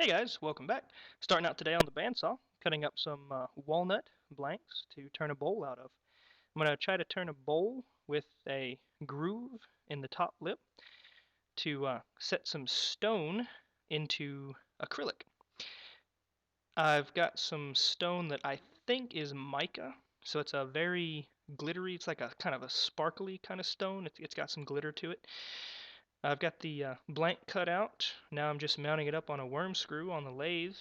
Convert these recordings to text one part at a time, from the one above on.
Hey guys, welcome back. Starting out today on the bandsaw, cutting up some walnut blanks to turn a bowl out of. I'm going to try to turn a bowl with a groove in the top lip to set some stone into acrylic. I've got some stone that I think is mica, so it's a very glittery, it's like a kind of a sparkly kind of stone. It's got some glitter to it. I've got the blank cut out. Now I'm just mounting it up on a worm screw on the lathe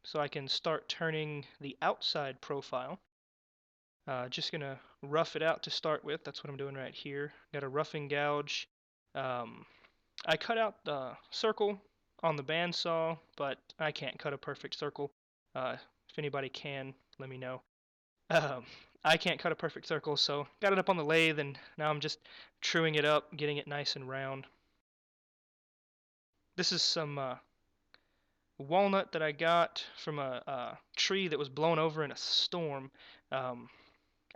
so I can start turning the outside profile. Just gonna rough it out to start with. That's what I'm doing right here. Got a roughing gouge. Um, I cut out the circle on the bandsaw, but I can't cut a perfect circle. If anybody can, let me know. Um, I can't cut a perfect circle, so got it up on the lathe, and now I'm just truing it up, getting it nice and round. This is some walnut that I got from a tree that was blown over in a storm. Um,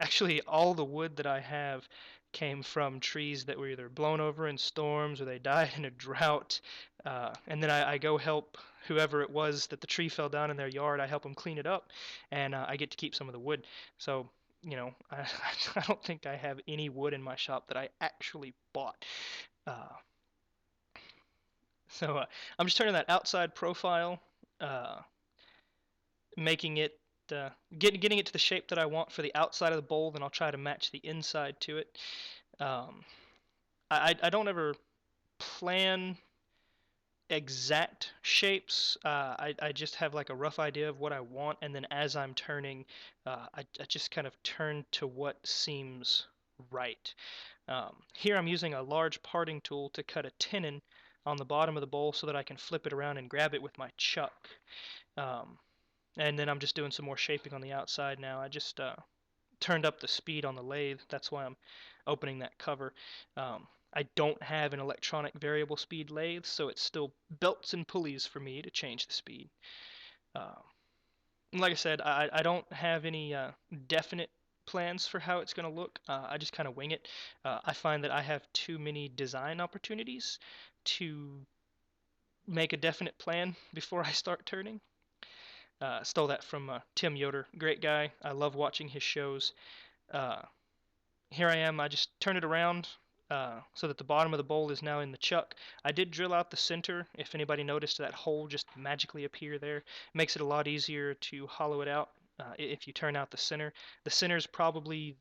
Actually, all the wood that I have came from trees that were either blown over in storms or they died in a drought. And then I go help whoever it was that the tree fell down in their yard. I help them clean it up, and I get to keep some of the wood. So, I don't think I have any wood in my shop that I actually bought. Uh, so I'm just turning that outside profile, uh, making it getting it to the shape that I want for the outside of the bowl. Then I'll try to match the inside to it. Um, I don't ever plan exact shapes. I just have like a rough idea of what I want, and then as I'm turning, I just kind of turn to what seems right. Here I'm using a large parting tool to cut a tenon on the bottom of the bowl so that I can flip it around and grab it with my chuck. Um, and then I'm just doing some more shaping on the outside now. I just turned up the speed on the lathe. That's why I'm opening that cover. I don't have an electronic variable speed lathe, so it's still belts and pulleys for me to change the speed. Uh, like I said, I don't have any definite plans for how it's going to look. I just kind of wing it. I find that I have too many design opportunities to make a definite plan before I start turning. Stole that from Tim Yoder, great guy. I love watching his shows. Uh, Here I am. I just turn it around so that the bottom of the bowl is now in the chuck. I did drill out the center. If anybody noticed that hole just magically appear there, it makes it a lot easier to hollow it out if you turn out the center. The center is probably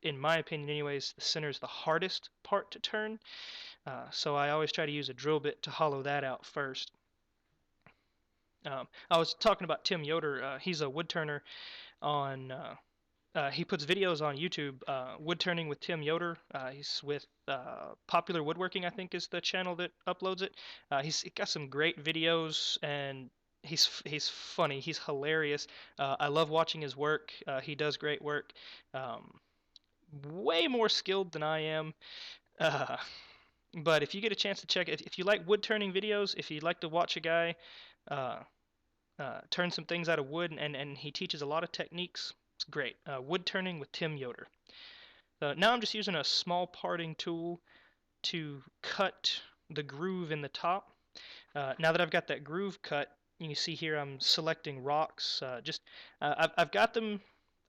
in my opinion anyways, the center is the hardest part to turn. So I always try to use a drill bit to hollow that out first. I was talking about Tim Yoder. He's a wood turner on. He puts videos on YouTube. Wood turning with Tim Yoder. He's with Popular Woodworking, I think, is the channel that uploads it. He's got some great videos, and he's funny. He's hilarious. I love watching his work. He does great work. Um, Way more skilled than I am. Uh, but if you get a chance to check it, if you like wood turning videos, if you like to watch a guy uh, turn some things out of wood, and he teaches a lot of techniques. It's great. Wood turning with Tim Yoder. Now I'm just using a small parting tool to cut the groove in the top. Now that I've got that groove cut, you can see here I'm selecting rocks. I've got them.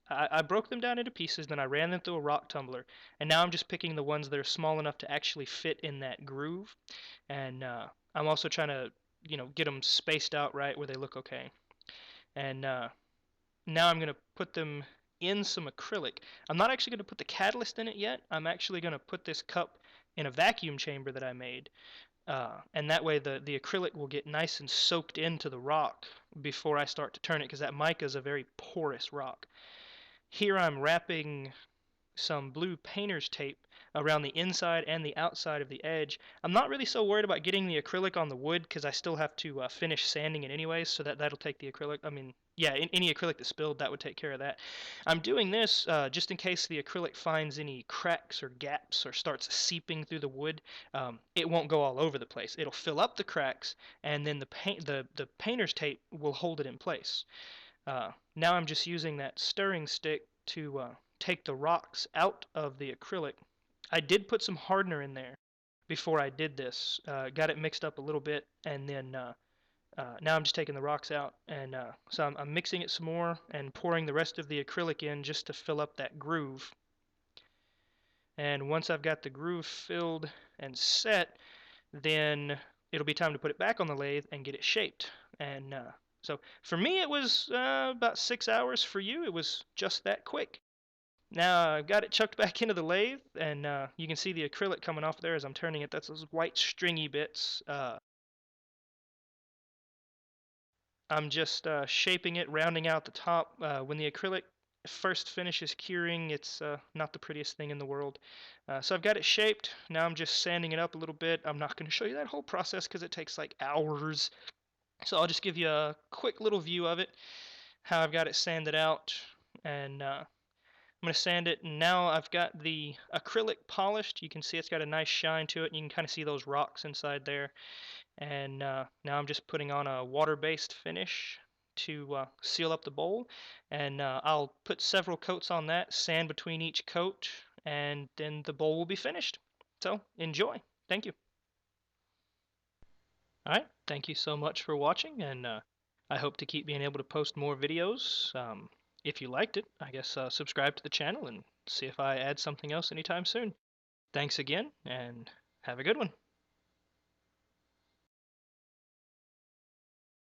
I broke them down into pieces, then I ran them through a rock tumbler, and now I'm just picking the ones that are small enough to actually fit in that groove. And I'm also trying to, get them spaced out right where they look okay. And now I'm going to put them in some acrylic. I'm not actually going to put the catalyst in it yet. I'm actually going to put this cup in a vacuum chamber that I made. And that way the acrylic will get nice and soaked into the rock before I start to turn it, because that mica is a very porous rock. Here I'm wrapping some blue painter's tape around the inside and the outside of the edge. I'm not really so worried about getting the acrylic on the wood because I still have to finish sanding it anyways, so that'll take the acrylic. I mean, yeah, any acrylic that spilled, that would take care of that. I'm doing this just in case the acrylic finds any cracks or gaps or starts seeping through the wood. It won't go all over the place. It'll fill up the cracks, and then the painter's tape will hold it in place. Now I'm just using that stirring stick to take the rocks out of the acrylic. I did put some hardener in there before I did this. Got it mixed up a little bit, and then Now I'm just taking the rocks out, and so I'm mixing it some more and pouring the rest of the acrylic in just to fill up that groove. And once I've got the groove filled and set, then it'll be time to put it back on the lathe and get it shaped. And so for me, it was about 6 hours. For you, it was just that quick. Now I've got it chucked back into the lathe, and you can see the acrylic coming off there as I'm turning it. That's those white stringy bits. I'm just shaping it, rounding out the top. When the acrylic first finishes curing, it's not the prettiest thing in the world. So I've got it shaped. Now I'm just sanding it up a little bit. I'm not going to show you that whole process because it takes like hours. So I'll just give you a quick little view of it, how I've got it sanded out. And I'm going to sand it, and now I've got the acrylic polished. You can see it's got a nice shine to it, and you can kind of see those rocks inside there. And now I'm just putting on a water-based finish to seal up the bowl, and I'll put several coats on that, sand between each coat, and then the bowl will be finished. So enjoy. Thank you. All right, thank you so much for watching, and I hope to keep being able to post more videos. If you liked it, I guess subscribe to the channel and see if I add something else anytime soon. Thanks again, and have a good one.